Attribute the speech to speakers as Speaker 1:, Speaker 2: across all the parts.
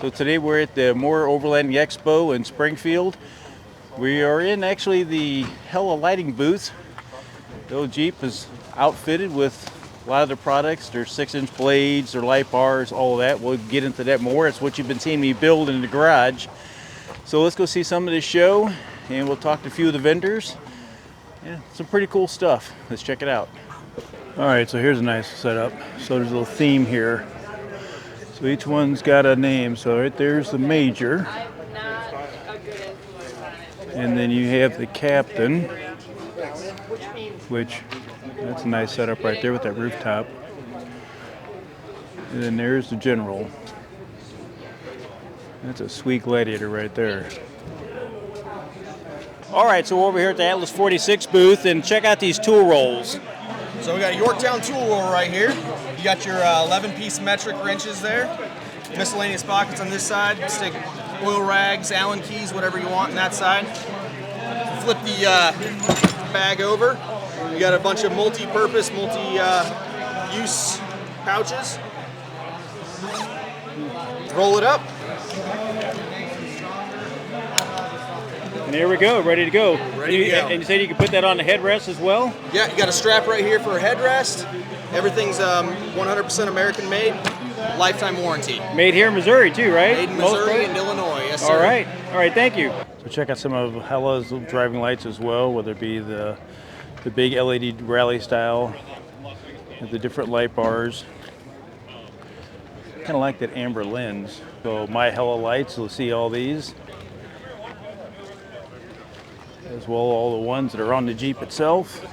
Speaker 1: So today we're at the Moore Overlanding Expo in Springfield. We are in actually the Hella Lighting booth. The old Jeep is outfitted with a lot of their products. Their 6-inch blades, their light bars, all of that. We'll get into that more. It's what you've been seeing me build in the garage. So let's go see some of this show and we'll talk to a few of the vendors. Yeah, some pretty cool stuff. Let's check it out. All right, so here's a nice setup. So there's a little theme here. So each one's got a name. So right there's the major. And then you have the captain, which that's a nice setup right there with that rooftop. And then there's the general. That's a sweet Gladiator right there. All right, so we're over here at the Atlas 46 booth, and check out these tool rolls.
Speaker 2: So we got a Yorktown tool roll right here. You got your 11-piece metric wrenches there. Miscellaneous pockets on this side. Stick oil rags, Allen keys, whatever you want on that side. Flip the bag over. You got a bunch of multi-purpose, multi-use pouches. Roll it up.
Speaker 1: And there we go, ready to go.
Speaker 2: Ready to go.
Speaker 1: And you said you could put that on the headrest as well?
Speaker 2: Yeah, you got a strap right here for a headrest. Everything's 100% American made. Lifetime warranty.
Speaker 1: Made here in Missouri too, right?
Speaker 2: Made in Missouri and Illinois, yes sir.
Speaker 1: All right, thank you. So check out some of Hella's driving lights as well, whether it be the big LED rally style, the different light bars. Kind of like that amber lens. So my Hella lights, you'll see all these. As well all the ones that are on the Jeep itself.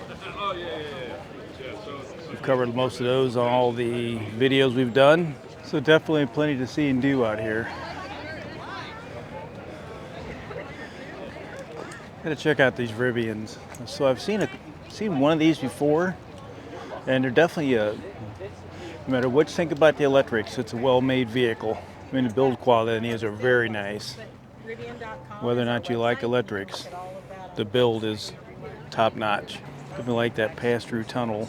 Speaker 1: We've covered most of those on all the videos we've done. So definitely plenty to see and do out here. Gotta check out these Rivians. So I've seen one of these before, and they're definitely no matter what you think about the electrics, it's a well-made vehicle. I mean, the build quality on these are very nice. Whether or not you like electrics, the build is top-notch. If you like that pass-through tunnel,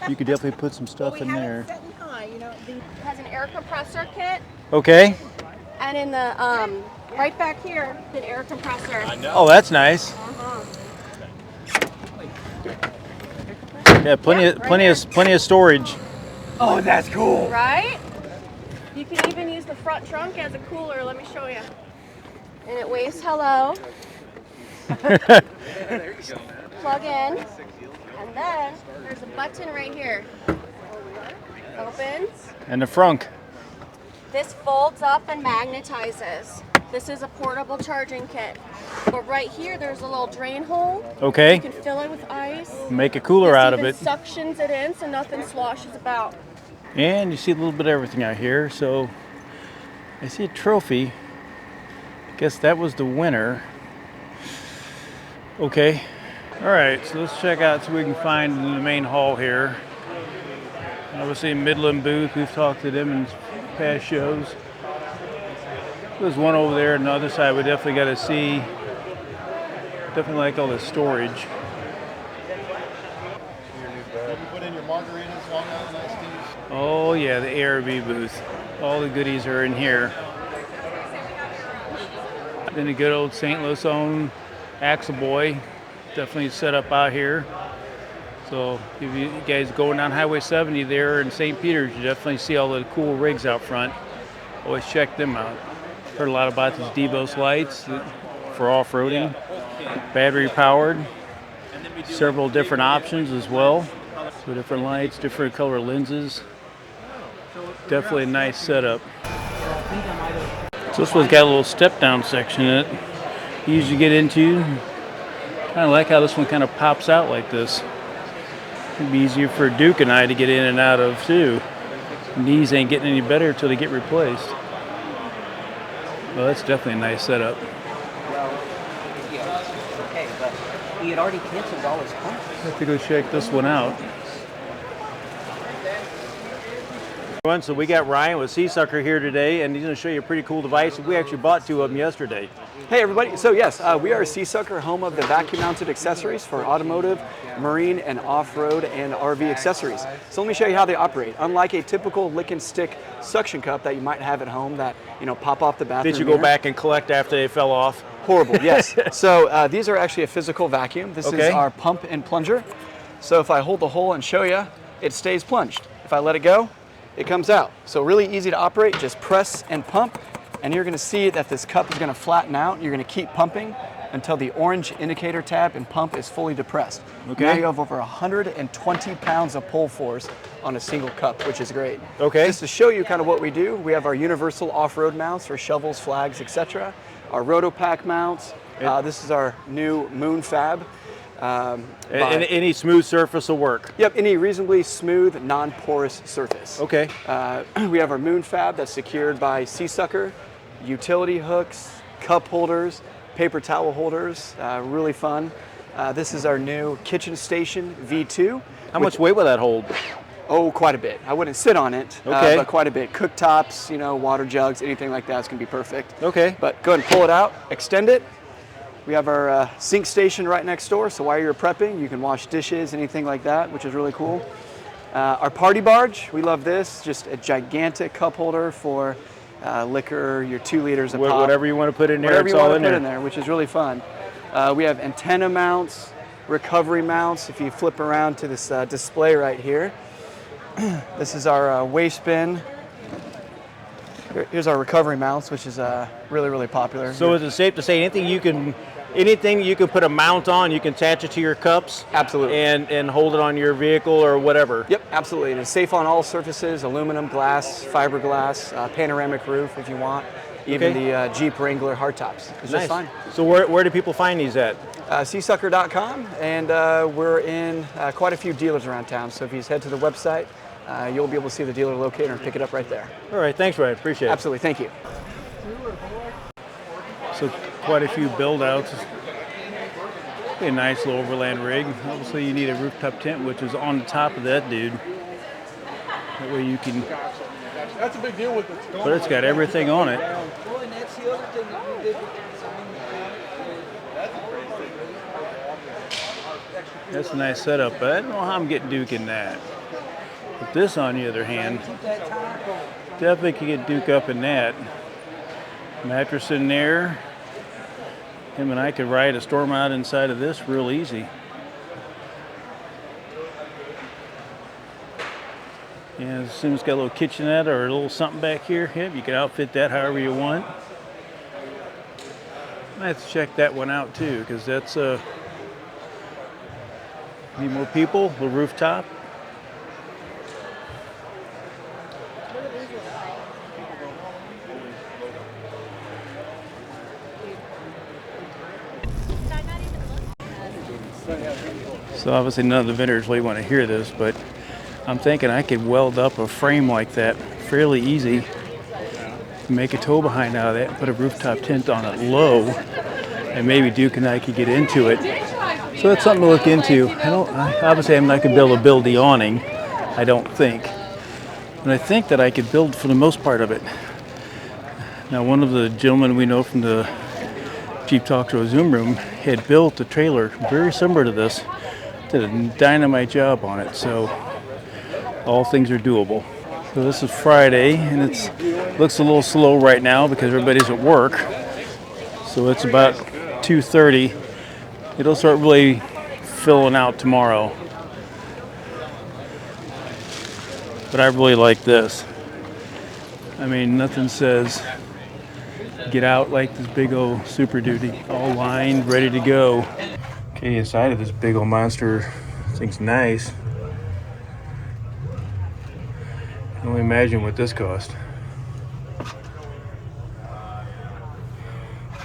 Speaker 1: you could definitely put some stuff in there.
Speaker 3: It has an air compressor kit.
Speaker 1: Okay.
Speaker 3: And in the right back here, an air compressor.
Speaker 1: Oh, that's nice. Yeah, plenty of storage.
Speaker 2: Oh, that's cool.
Speaker 3: Right? You can even use the front trunk as a cooler. Let me show you. And it weighs hello. Plug in. And then there's a button right here. Opens.
Speaker 1: And the frunk.
Speaker 3: This folds up and magnetizes. This is a portable charging kit. But right here, there's a little drain hole.
Speaker 1: Okay.
Speaker 3: You can fill it with ice.
Speaker 1: Make a cooler out of it.
Speaker 3: Suctions it in so nothing sloshes about.
Speaker 1: And you see a little bit of everything out here. So I see a trophy. I guess that was the winner. Okay. All right, so let's check out so we can find in the main hall here. Obviously Midland booth, we've talked to them in past shows. There's one over there on the other side we definitely got to see. Definitely like all the storage.
Speaker 4: Put in your margaritas, walnuts, iced teas.
Speaker 1: Oh yeah, the ARB booth. All the goodies are in here. Then a good old St. Louis owned Axle Boy. Definitely set up out here. So if you guys going down Highway 70 there in St. Peter's, you definitely see all the cool rigs out front. Always check them out. Heard a lot about these DeVos lights for off-roading. Battery powered. Several different options as well. So different lights, different color lenses. Definitely a nice setup. So this one's got a little step down section in it. Easy to get into. Kind of like how this one kind of pops out like this. It'd be easier for Duke and I to get in and out of too. Knees ain't getting any better until they get replaced. Well, that's definitely a nice setup.
Speaker 5: Well, yeah, okay, but he had already canceled all his plans.
Speaker 1: I have to go check this one out. So we got Ryan with Sea Sucker here today, and he's going to show you a pretty cool device. We actually bought 2 of them yesterday.
Speaker 6: Hey everybody, so yes, we are Sea Sucker, home of the vacuum mounted accessories for automotive, marine, and off-road and RV accessories. So let me show you how they operate. Unlike a typical lick and stick suction cup that you might have at home that, pop off the bathroom
Speaker 1: Did you go
Speaker 6: mirror.
Speaker 1: back and collect after they fell off?
Speaker 6: Horrible, yes. So these are actually a physical vacuum. This is our pump and plunger. So if I hold the hole and show you, it stays plunged. If I let it go, it comes out. So really easy to operate, just press and pump, and you're gonna see that this cup is gonna flatten out. You're gonna keep pumping until the orange indicator tab and pump is fully depressed.
Speaker 1: Okay.
Speaker 6: Now you have over 120 pounds of pull force on a single cup, which is great.
Speaker 1: Okay.
Speaker 6: Just to show you kind of what we do, we have our universal off-road mounts for shovels, flags, etc. Our Rotopack mounts. This is our new Moon Fab.
Speaker 1: And any smooth surface will work.
Speaker 6: Yep, any reasonably smooth, non-porous surface.
Speaker 1: Okay.
Speaker 6: We have our Moon Fab that's secured by Sea Sucker, utility hooks, cup holders, paper towel holders, really fun. This is our new Kitchen Station V2.
Speaker 1: How much weight will that hold?
Speaker 6: Oh, quite a bit. I wouldn't sit on it,
Speaker 1: Okay.
Speaker 6: but quite a bit. Cooktops, water jugs, anything like that is gonna be perfect.
Speaker 1: Okay.
Speaker 6: But go ahead and pull it out, extend it. We have our sink station right next door, so while you're prepping, you can wash dishes, anything like that, which is really cool. Our party barge, we love this, just a gigantic cup holder for liquor, your 2 liters of pop.
Speaker 1: Whatever you want to put in there,
Speaker 6: Whatever
Speaker 1: it's
Speaker 6: you
Speaker 1: all
Speaker 6: want
Speaker 1: in
Speaker 6: to put
Speaker 1: there.
Speaker 6: in there, which is really fun. We have antenna mounts, recovery mounts. If you flip around to this display right here, this is our waste bin. Here's our recovery mounts, which is really, really popular.
Speaker 1: So is it safe to say anything you can put a mount on, you can attach it to your cups?
Speaker 6: Absolutely.
Speaker 1: And hold it on your vehicle or whatever?
Speaker 6: Yep, absolutely. It is safe on all surfaces, aluminum, glass, fiberglass, panoramic roof if you want, even the Jeep Wrangler hardtops. It's just fine.
Speaker 1: So where do people find these at?
Speaker 6: Seasucker.com, and we're in quite a few dealers around town. So if you head to the website, you'll be able to see the dealer locator and pick it up right there.
Speaker 1: All right, thanks, Ryan. Appreciate it.
Speaker 6: Absolutely, thank you.
Speaker 1: So quite a few build outs. A nice little overland rig. Obviously you need a rooftop tent, which is on the top of that dude. That way you can,
Speaker 4: That's a big deal with it.
Speaker 1: but it's got everything on it.
Speaker 5: Well, and that's the other thing that we did with the
Speaker 1: That's a nice setup, but I don't know how I'm getting Duke in that. But this, on the other hand, definitely can get Duke up in that. Mattress in there. Him and I could ride a storm out inside of this real easy. Yeah, as soon as it's got a little kitchenette or a little something back here, yep, you can outfit that however you want. I have to check that one out too, because that's need more people, the rooftop. So obviously none of the vendors really want to hear this, but I'm thinking I could weld up a frame like that fairly easy, make a tow behind out of that, put a rooftop tent on it low, and maybe Duke and I could get into it. So that's something to look into. Obviously I'm not going to be able to build the awning, I don't think. But I think that I could build for the most part of it. Now one of the gentlemen we know from the Jeep Talk Show Zoom room had built a trailer very similar to this, did a dynamite job on it, so all things are doable. So this is Friday, and it looks a little slow right now because everybody's at work. So it's about 2:30. It'll start really filling out tomorrow. But I really like this. I mean, nothing says get out like this big old Super Duty, all lined, ready to go. Okay, inside of this big old monster, this thing's nice. I can only imagine what this cost.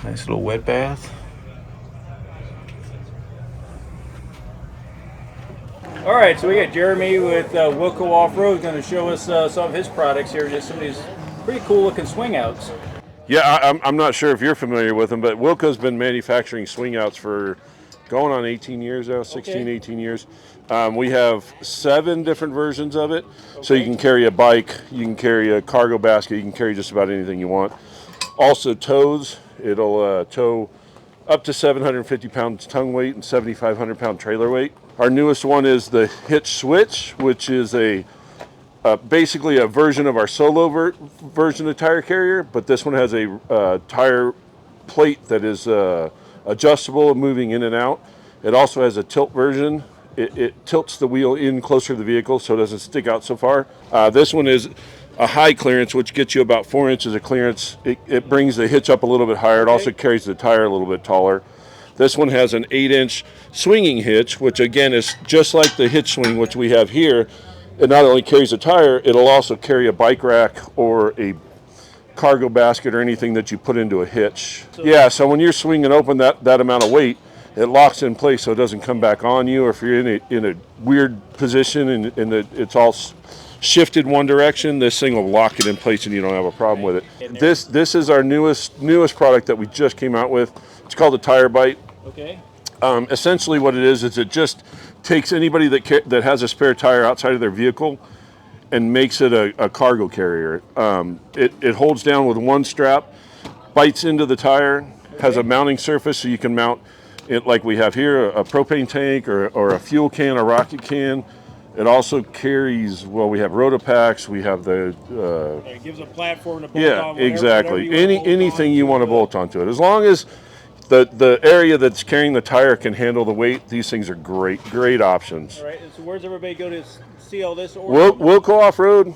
Speaker 1: Nice little wet bath. All right, so we got Jeremy with Wilco Off-Road going to show us some of his products here, just some of these pretty cool looking swing outs.
Speaker 7: Yeah, I'm not sure if you're familiar with them, but Wilco's been manufacturing swing outs for going on 18 years now, 16,
Speaker 1: Okay.
Speaker 7: 18 years. We have 7 different versions of it. So you can carry a bike, you can carry a cargo basket, you can carry just about anything you want. Also tows. It'll tow up to 750 pounds tongue weight and 7,500 pound trailer weight. Our newest one is the hitch switch, which is basically a version of our solo version of tire carrier, but this one has a tire plate that is adjustable, moving in and out. It also has a tilt version. It tilts the wheel in closer to the vehicle so it doesn't stick out so far. This one is a high clearance, which gets you about 4 inches of clearance. It brings the hitch up a little bit higher. It also carries the tire a little bit taller. This one has an 8-inch swinging hitch, which again is just like the hitch swing which we have here. It not only carries a tire, it'll also carry a bike rack or a cargo basket or anything that you put into a hitch. So when you're swinging open that amount of weight, it locks in place so it doesn't come back on you, or if you're in a weird position and it's all shifted one direction, this thing will lock it in place and you don't have a problem with it. This is our newest product that we just came out with. It's called the Tire Bite.
Speaker 1: Okay.
Speaker 7: Essentially what it is it just takes anybody that has a spare tire outside of their vehicle and makes it a cargo carrier. It holds down with one strap, bites into the tire, has a mounting surface so you can mount it like we have here, a propane tank or a fuel can, a rocket can. It also carries, we have Rotopacks, we have the...
Speaker 1: it gives a platform to bolt on.
Speaker 7: Yeah, exactly. Anything you want to bolt onto it. As long as the area that's carrying the tire can handle the weight, these things are great options.
Speaker 1: All right, so where's everybody go to see all this?
Speaker 7: Wilco Off-Road.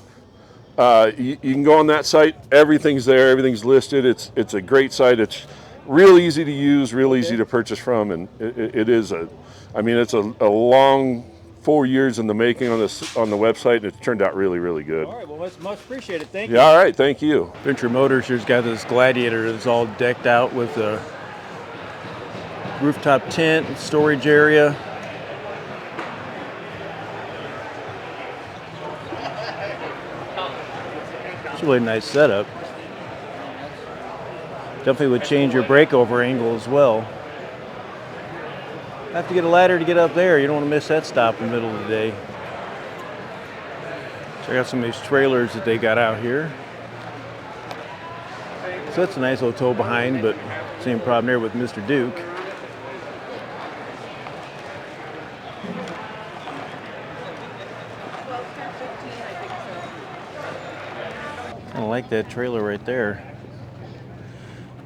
Speaker 7: You can go on that site. Everything's there. Everything's listed. It's a great site. It's real easy to use, real easy to purchase from, and it's a long 4 years in the making on the website, and it's turned out really good.
Speaker 1: All right, well, that's much appreciated. Thank you.
Speaker 7: Yeah, all right, thank you.
Speaker 1: Venture Motors here's got this Gladiator that's all decked out with a rooftop tent, storage area. It's a really nice setup. Definitely would change your breakover angle as well. Have to get a ladder to get up there. You don't want to miss that stop in the middle of the day. Check out some of these trailers that they got out here. So that's a nice little tow behind, but same problem there with Mr. Duke. I like that trailer right there.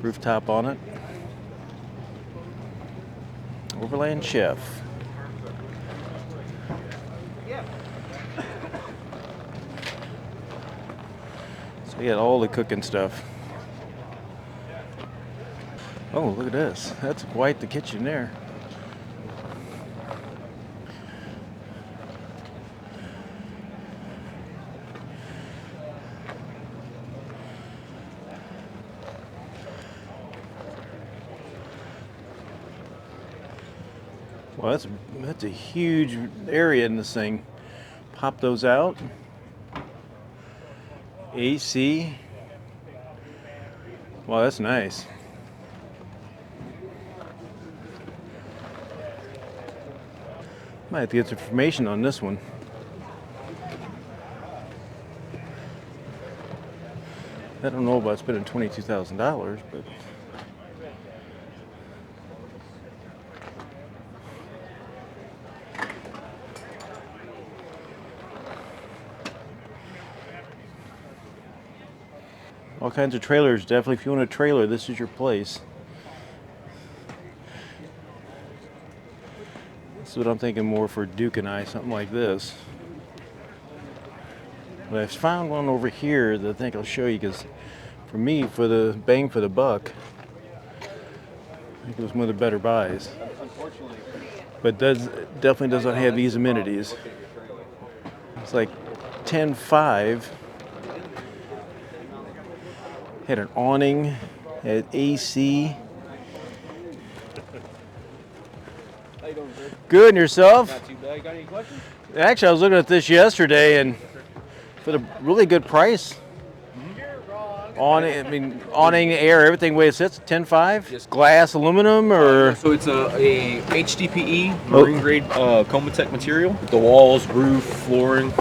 Speaker 1: Rooftop on it. Overland Chef. So we got all the cooking stuff. Oh, look at this. That's quite the kitchen there. Well, that's a huge area in this thing. Pop those out. AC. Wow, that's nice. Might have to get some information on this one. I don't know about spending $22,000, but all kinds of trailers. Definitely, if you want a trailer, this is your place. This is what I'm thinking more for Duke and I, something like this. But I found one over here that I think I'll show you, because for me, for the bang for the buck, I think it was one of the better buys. But definitely doesn't have these amenities. It's like $10,500. Had an awning, had AC.
Speaker 8: How you doing, sir?
Speaker 1: Good, and yourself?
Speaker 8: Not too bad. Got any questions?
Speaker 1: Actually, I was looking at this yesterday, and for the really good price. Awning, I mean, awning, air, everything the way it sits, 10.5? Yes. Glass, aluminum, or?
Speaker 9: So it's a HDPE marine grade Comatech material. The walls, roof, flooring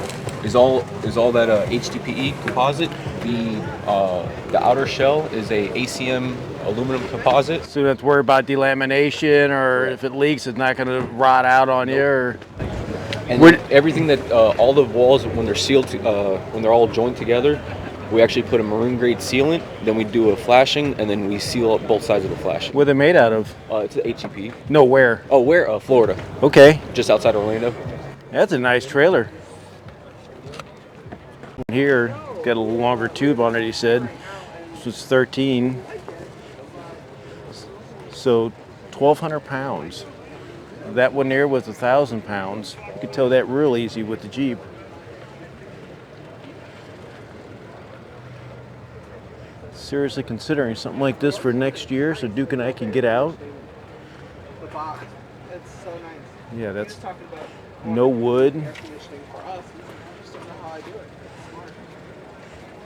Speaker 9: is all that HDPE composite. The outer shell is a ACM aluminum composite.
Speaker 1: So you don't have to worry about delamination, or if it leaks, it's not going to rot out on you. Or
Speaker 9: And everything that all the walls, when they're sealed, when they're all joined together, we actually put a marine grade sealant. Then we do a flashing, and then we seal up both sides of the flashing.
Speaker 1: what are they made out of?
Speaker 9: It's an HDPE.
Speaker 1: No, where?
Speaker 9: Oh, where? Florida.
Speaker 1: Okay.
Speaker 9: Just outside Orlando.
Speaker 1: That's a nice trailer. Here, got a longer tube on it, he said. This was 13. So 1,200 pounds. That one there was 1,000 pounds. You could tow that real easy with the Jeep. Seriously considering something like this for next year so Duke and I can get out.
Speaker 10: The box. It's so nice.
Speaker 1: Yeah, that's
Speaker 10: Talking about
Speaker 1: no wood.
Speaker 10: air conditioning for us. Just don't know how I do it. It's smart.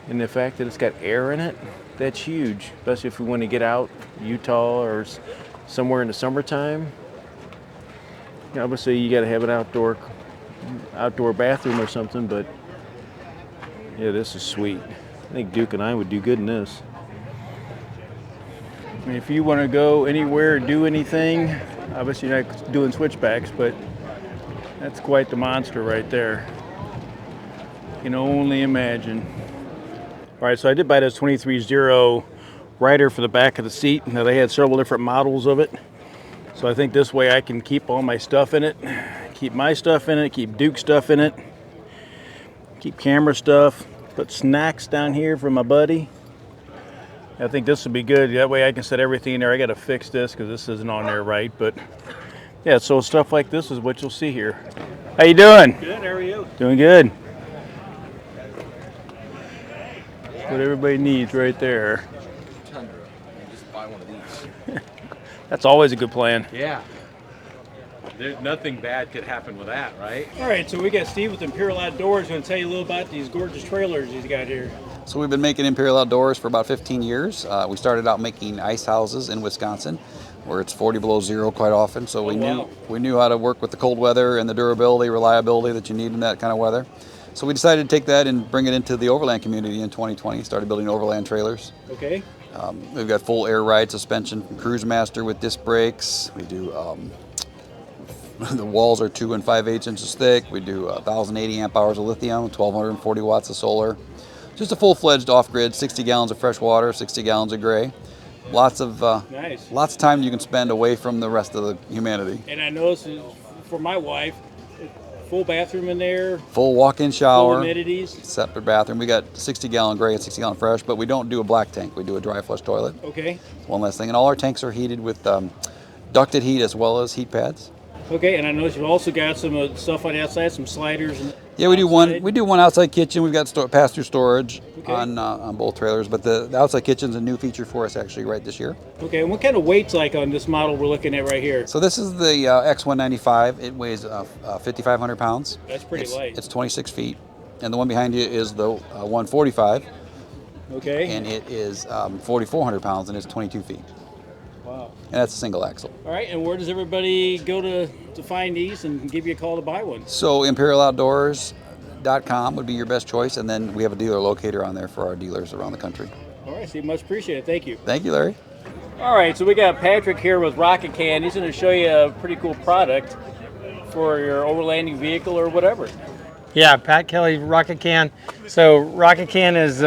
Speaker 1: And the fact that it's got air in it, that's huge. Especially if we want to get out, Utah or somewhere in the summertime. You know, obviously you got to have an outdoor bathroom or something, but yeah, this is sweet. I think Duke and I would do good in this. I mean, if you want to go anywhere, do anything, obviously you're not doing switchbacks, but that's quite the monster right there. You can only imagine. All right, so I did buy this 23-0 rider for the back of the seat. Now they had several different models of it. So I think this way I can keep all my stuff in it, keep my stuff in it, keep Duke's stuff in it, keep camera stuff, put snacks down here for my buddy. I think this will be good. That way I can set everything in there. I got to fix this because this isn't on there right. But yeah, so stuff like this is what you'll see here. How you doing?
Speaker 8: Good, how are you?
Speaker 1: Doing good. What everybody needs right there.
Speaker 9: Tundra. Just buy one of these.
Speaker 1: That's always a good plan.
Speaker 8: Yeah. Nothing bad could happen with that, right?
Speaker 1: All right, so we got Steve with Imperial Outdoors going to tell you a little about these gorgeous trailers he's got here.
Speaker 11: So we've been making Imperial Outdoors for about 15 years. We started out making ice houses in Wisconsin, where it's 40 below zero quite often. So we knew how to work with the cold weather and the durability, reliability that you need in that kind of weather. So we decided to take that and bring it into the overland community in 2020. Started building overland trailers.
Speaker 1: Okay.
Speaker 11: We've got full air ride suspension from Cruise Master with disc brakes. We do the walls are 2 5/8 inches thick. We do 1,080 amp hours of lithium, 1,240 watts of solar. Just a full-fledged off-grid, 60 gallons of fresh water, 60 gallons of gray. Lots of time you can spend away from the rest of the humanity.
Speaker 1: And I noticed for my wife, full bathroom in there.
Speaker 11: Full walk-in shower.
Speaker 1: Full amenities.
Speaker 11: Separate bathroom. We got 60 gallon gray and 60 gallon fresh, but we don't do a black tank. We do a dry flush toilet.
Speaker 1: Okay.
Speaker 11: One last thing. And all our tanks are heated with ducted heat as well as heat pads.
Speaker 1: Okay, and I noticed you've also got some stuff on the outside, some sliders.
Speaker 11: Yeah, we do one outside kitchen. We've got pass-through storage on both trailers, but the outside kitchen's a new feature for us actually right this year.
Speaker 1: Okay, and what kind of weight's like on this model we're looking at right here?
Speaker 11: So this is the X195. It weighs 5,500 pounds.
Speaker 1: That's pretty light.
Speaker 11: It's 26 feet, and the one behind you is the 145.
Speaker 1: Okay.
Speaker 11: And it is 4,400 pounds, and it's 22 feet.
Speaker 1: Wow.
Speaker 11: And that's a single axle.
Speaker 1: All right, and where does everybody go to find these and give you a call to buy one?
Speaker 11: So ImperialOutdoors.com would be your best choice, and then we have a dealer locator on there for our dealers around the country.
Speaker 1: All right, Steve, much appreciated. Thank you.
Speaker 11: Thank you, Larry.
Speaker 1: All right, so we got Patrick here with Rocket Can. He's going to show you a pretty cool product for your overlanding vehicle or whatever.
Speaker 12: Yeah, Pat Kelly, Rocket Can. So Rocket Can is,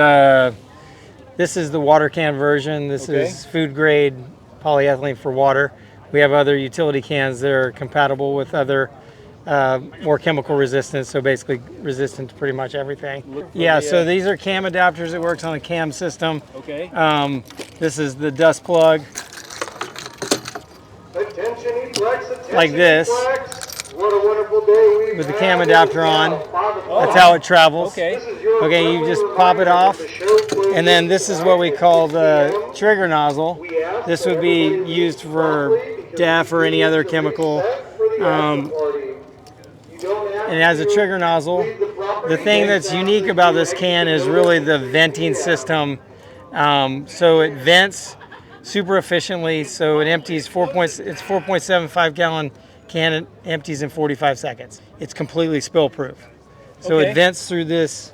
Speaker 12: this is the water can version. This is food grade polyethylene for water. We have other utility cans that are compatible with other more chemical resistant, so basically resistant to pretty much everything. Yeah, so these are cam adapters. It works on a cam system.
Speaker 1: Okay.
Speaker 12: This is the dust plug. Like this.
Speaker 13: What a wonderful day
Speaker 12: with the cam adapter on. That's how it travels.
Speaker 1: Okay.
Speaker 12: Okay, you just pop it off. And then this is what we call the trigger nozzle. This would be used for DEF or any other chemical. And it has a trigger nozzle. The thing that's unique about this can is really the venting system So it vents super efficiently. So it empties it's 4.75 gallon can. It empties in 45 seconds. It's completely spill proof. So
Speaker 1: Okay.
Speaker 12: it vents through this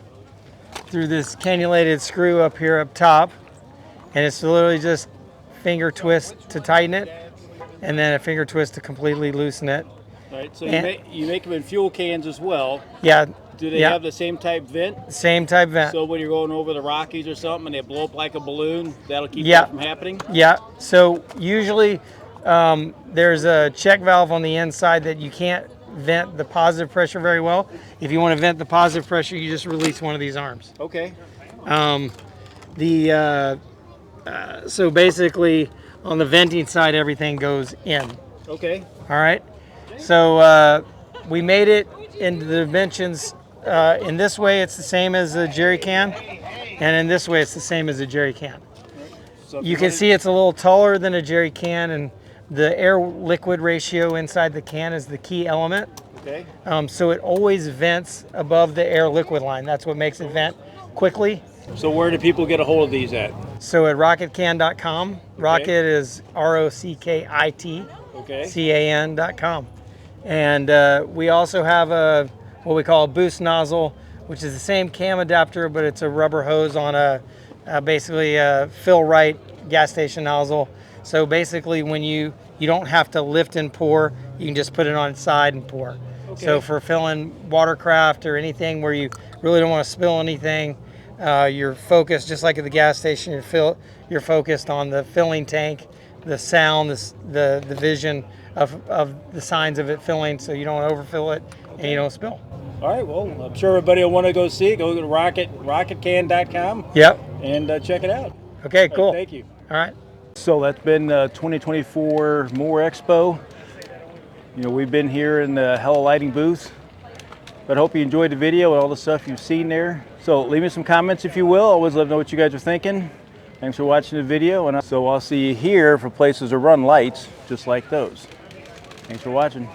Speaker 12: cannulated screw up here up top, and it's literally just finger twist to tighten it, and then a finger twist to completely loosen it.
Speaker 1: Right. So
Speaker 12: And-
Speaker 1: you make them in fuel cans as well.
Speaker 12: Yeah.
Speaker 1: Do they
Speaker 12: yeah.
Speaker 1: have the same type vent?
Speaker 12: Same type vent.
Speaker 1: So when you're going over the Rockies or something and they blow up like a balloon, that'll keep
Speaker 12: Yeah.
Speaker 1: that from happening?
Speaker 12: Yeah. So usually there's a check valve on the inside that you can't vent the positive pressure very well. If you want to vent the positive pressure, you just release one of these arms.
Speaker 1: Okay.
Speaker 12: So basically on the venting side, everything goes in.
Speaker 1: Okay.
Speaker 12: All right. So we made it in the dimensions. In this way, it's the same as a jerry can, and in this way, it's the same as a jerry can.
Speaker 1: So
Speaker 12: You can see it's a little taller than a jerry can, and the air-liquid ratio inside the can is the key element.
Speaker 1: Okay.
Speaker 12: So it always vents above the air-liquid line. That's what makes it vent quickly.
Speaker 1: So where do people get a hold of these at?
Speaker 12: So at rocketcan.com. Rocket is ROCKIT.
Speaker 1: Okay.
Speaker 12: CAN.com. And we also have what we call a boost nozzle, which is the same cam adapter, but it's a rubber hose on basically a fill right gas station nozzle. So basically when you don't have to lift and pour, you can just put it on its side and pour.
Speaker 1: Okay.
Speaker 12: So for filling watercraft or anything where you really don't want to spill anything, you're focused, just like at the gas station, you're focused on the filling tank, the sound, the vision of the signs of it filling, so you don't overfill it and you don't spill.
Speaker 1: All right, well, I'm sure everybody will want to go see it. Go to rocketcan.com.
Speaker 12: Yep.
Speaker 1: And check it out.
Speaker 12: Okay, cool.
Speaker 1: All right, thank you.
Speaker 12: All right.
Speaker 1: So that's been 2024 Moore Expo. You know, we've been here in the Hella Lighting booth. But I hope you enjoyed the video and all the stuff you've seen there. So leave me some comments if you will. Always love to know what you guys are thinking. Thanks for watching the video. And so I'll see you here for places to run lights just like those. Thanks for watching.